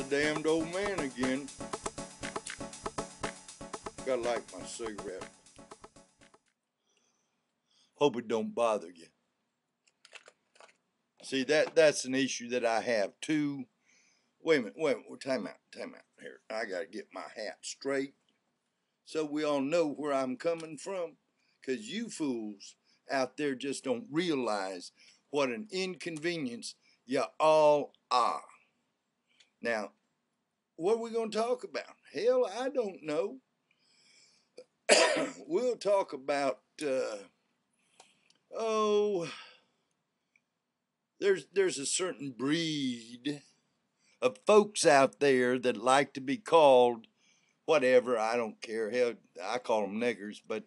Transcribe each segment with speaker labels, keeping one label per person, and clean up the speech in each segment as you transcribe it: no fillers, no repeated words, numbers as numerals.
Speaker 1: damned old man again. Gotta light my cigarette. Hope it don't bother you. See, that's an issue that I have too. Wait a minute, time out here. I gotta get my hat straight so we all know where I'm coming from. Cause you fools out there just don't realize what an inconvenience you all are. Now, what are we gonna talk about? Hell, I don't know. We'll talk about there's a certain breed of folks out there that like to be called whatever. I don't care. Hell, I call them niggers, but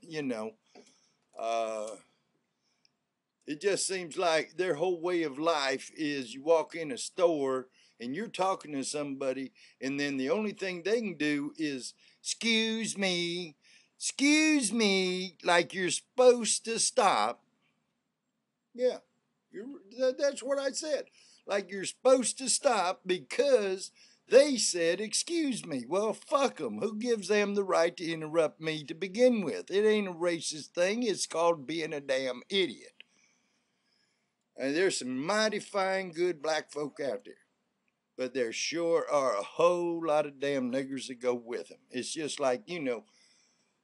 Speaker 1: it just seems like their whole way of life is you walk in a store and you're talking to somebody, and then the only thing they can do is excuse me, like you're supposed to stop. Yeah, that's what I said. Like you're supposed to stop because they said, excuse me. Well, fuck them. Who gives them the right to interrupt me to begin with? It ain't a racist thing. It's called being a damn idiot. And there's some mighty fine, good black folk out there. But there sure are a whole lot of damn niggers that go with them. It's just like,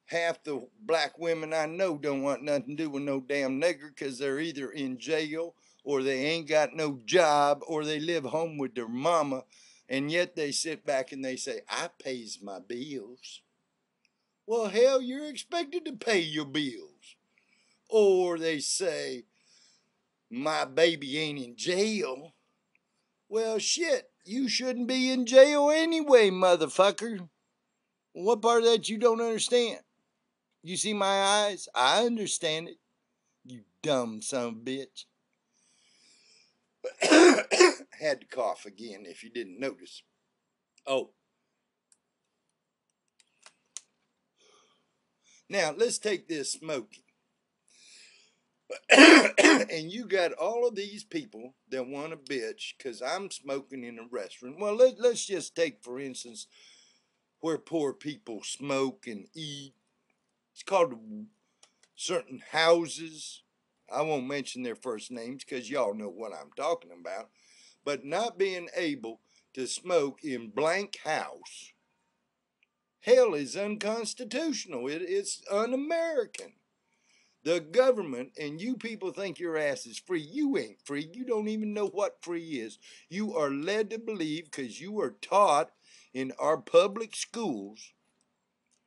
Speaker 1: half the black women I know don't want nothing to do with no damn nigger because they're either in jail or they ain't got no job or they live home with their mama, and yet they sit back and they say, I pays my bills. Well, hell, you're expected to pay your bills. Or they say, my baby ain't in jail. Well, shit, you shouldn't be in jail anyway, motherfucker. What part of that you don't understand? You see my eyes? I understand it. You dumb son of a bitch. Had to cough again if you didn't notice. Oh. Now, let's take this smoking. And you got all of these people that want to bitch because I'm smoking in a restaurant. Well, let's just take, for instance, where poor people smoke and eat. It's called certain houses. I won't mention their first names because y'all know what I'm talking about. But not being able to smoke in blank house, hell, is unconstitutional. It's un-American. The government, and you people think your ass is free. You ain't free. You don't even know what free is. You are led to believe because you are taught in our public schools.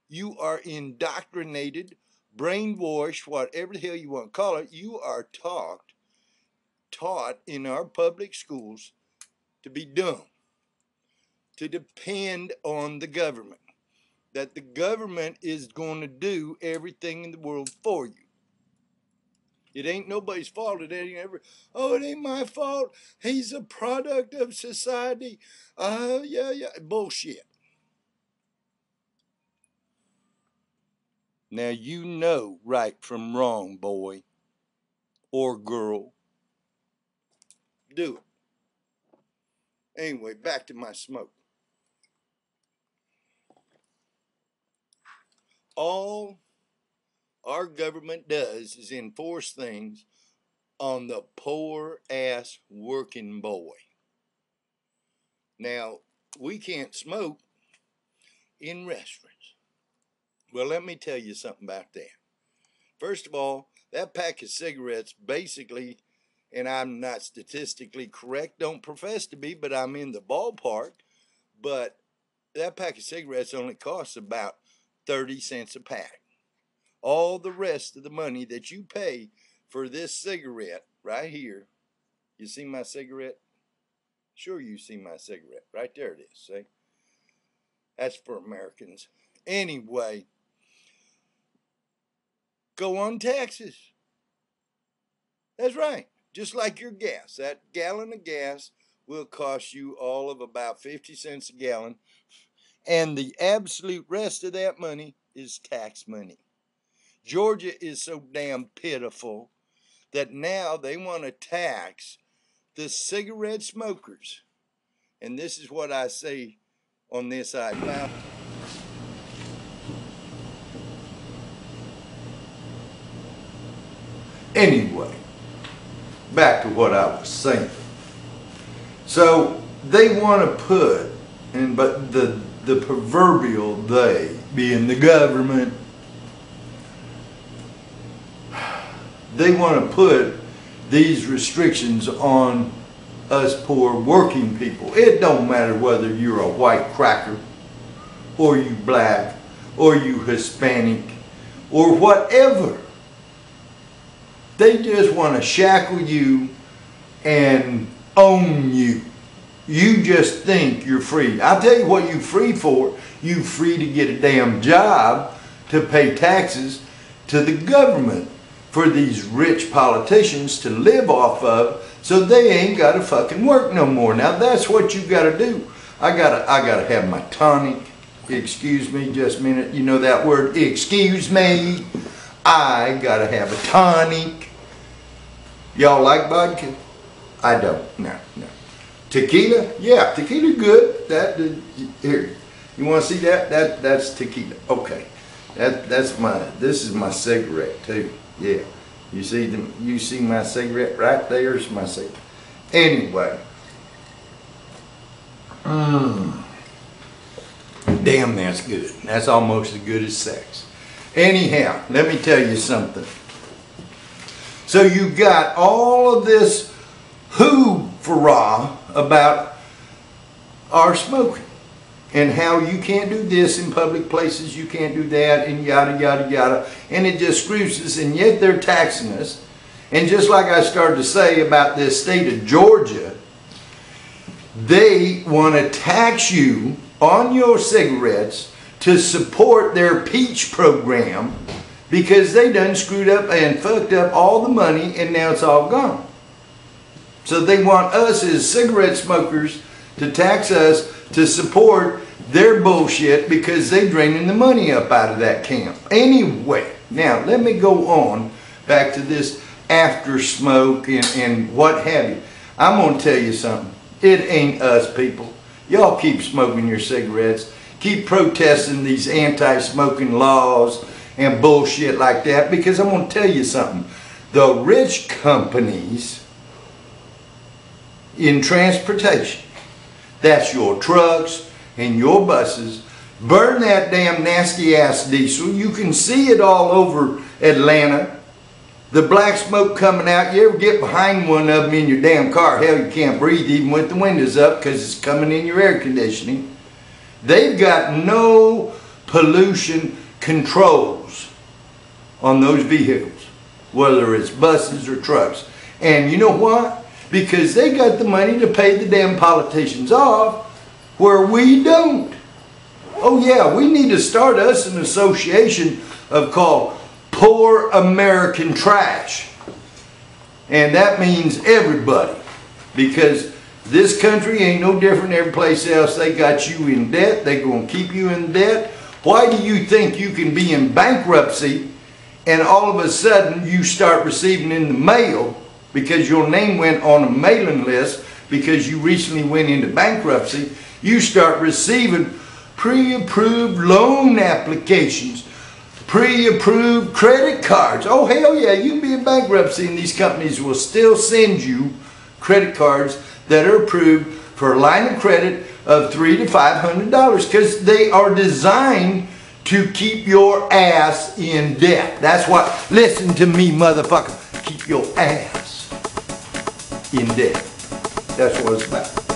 Speaker 1: You are indoctrinated, brainwashed, whatever the hell you want to call it. You are taught in our public schools to be dumb, to depend on the government, that the government is going to do everything in the world for you. It ain't nobody's fault. It ain't my fault. He's a product of society. Yeah. Bullshit. Now you know right from wrong, boy or girl. Do it. Anyway, back to my smoke. All our government does is enforce things on the poor ass working boy. Now, we can't smoke in restaurants. Well, let me tell you something about that. First of all, that pack of cigarettes basically, and I'm not statistically correct, don't profess to be, but I'm in the ballpark, but that pack of cigarettes only costs about 30 cents a pack. All the rest of the money that you pay for this cigarette right here, you see my cigarette? Sure, you see my cigarette. Right there it is, see? That's for Americans. Anyway, go on taxes. That's right. Just like your gas. That gallon of gas will cost you all of about 50 cents a gallon. And the absolute rest of that money is tax money. Georgia is so damn pitiful that now they want to tax the cigarette smokers And this is what I say on this side. Anyway, back to what I was saying. So they want to put, but the proverbial they, being the government, they want to put these restrictions on us poor working people. It don't matter whether you're a white cracker, or you black, or you Hispanic, or whatever. They just want to shackle you and own you. You just think you're free. I'll tell you what you're free for. You're free to get a damn job to pay taxes to the government for these rich politicians to live off of, so they ain't got to fucking work no more. Now that's what you got to do. I gotta have my tonic. Excuse me just a minute. You know that word, excuse me. I gotta have a tonic. Y'all like vodka? I don't. No. Tequila? Yeah, tequila good. Here, you want to see that? That's tequila. Okay, this is my cigarette too. Yeah, you see my cigarette right there's my cigarette. Anyway, damn, that's good. That's almost as good as sex. Anyhow, let me tell you something. So you got all of this hoo-farah about our smoking and how you can't do this in public places, you can't do that, and yada, yada, yada. And it just screws us, and yet they're taxing us. And just like I started to say about this state of Georgia, they want to tax you on your cigarettes to support their peach program, because they done screwed up and fucked up all the money, and now it's all gone. So they want us as cigarette smokers to tax us to support their bullshit, because they draining the money up out of that camp. Anyway, now let me go on back to this after smoke and what have you. I'm going to tell you something. It ain't us, people. Y'all keep smoking your cigarettes. Keep protesting these anti-smoking laws and bullshit like that, because I'm going to tell you something. The rich companies in transportation, that's your trucks and your buses, burn that damn nasty ass diesel. You can see it all over Atlanta. The black smoke coming out. You ever get behind one of them in your damn car? Hell, you can't breathe even with the windows up, because it's coming in your air conditioning. They've got no pollution controls on those vehicles, whether it's buses or trucks. And you know what? Because they got the money to pay the damn politicians off, where we don't. Oh yeah, we need to start us an association called Poor American Trash. And that means everybody, because this country ain't no different than every place else. They got you in debt. They're going to keep you in debt. Why do you think you can be in bankruptcy and all of a sudden you start receiving in the mail, because your name went on a mailing list because you recently went into bankruptcy, you start receiving pre-approved loan applications, pre-approved credit cards. Oh hell yeah, you can be in bankruptcy and these companies will still send you credit cards that are approved for a line of credit of $300 to $500, because they are designed to keep your ass in debt. That's what, listen to me motherfucker, keep your ass in debt. That's what it's about.